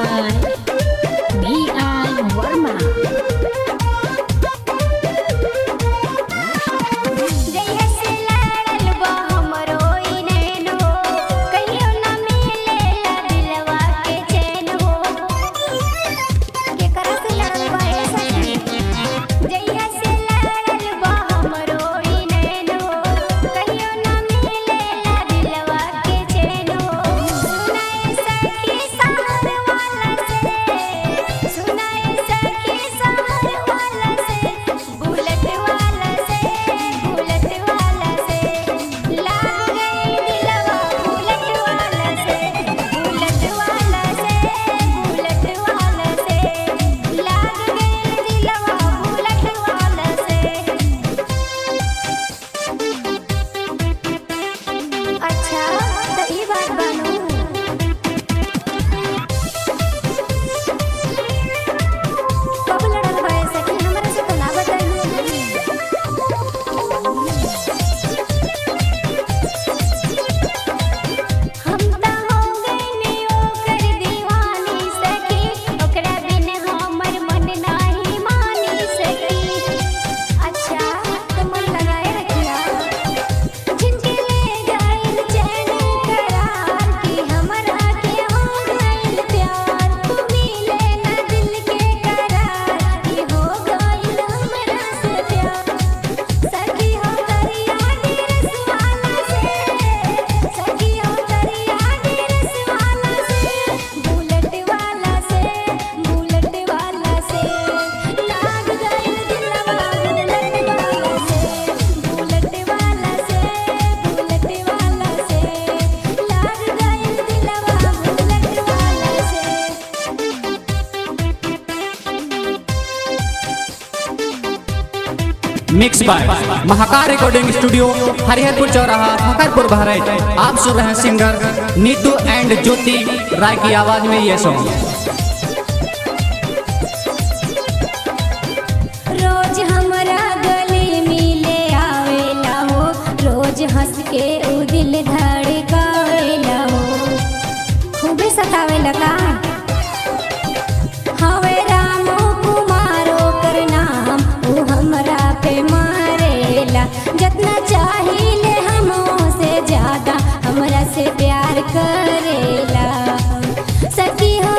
by B.I. Verma. Mix by Mahakal recording studio Hariharpur चौराहा फकरपुर बहराइच। आप सुन रहे हैं सिंगर नीतू एंड ज्योति राय की आवाज में ये सॉन्ग। रोज हमरा गली मिले आवेला हो, रोज हंस के उ दिल धड़कावेला हो, खूबे सतावेला का हवे रामो कुमारो कर नाम उ हमरा पे मारेला। जितना चाहिए हमों से ज्यादा हमरा से प्यार करेला। सखी हो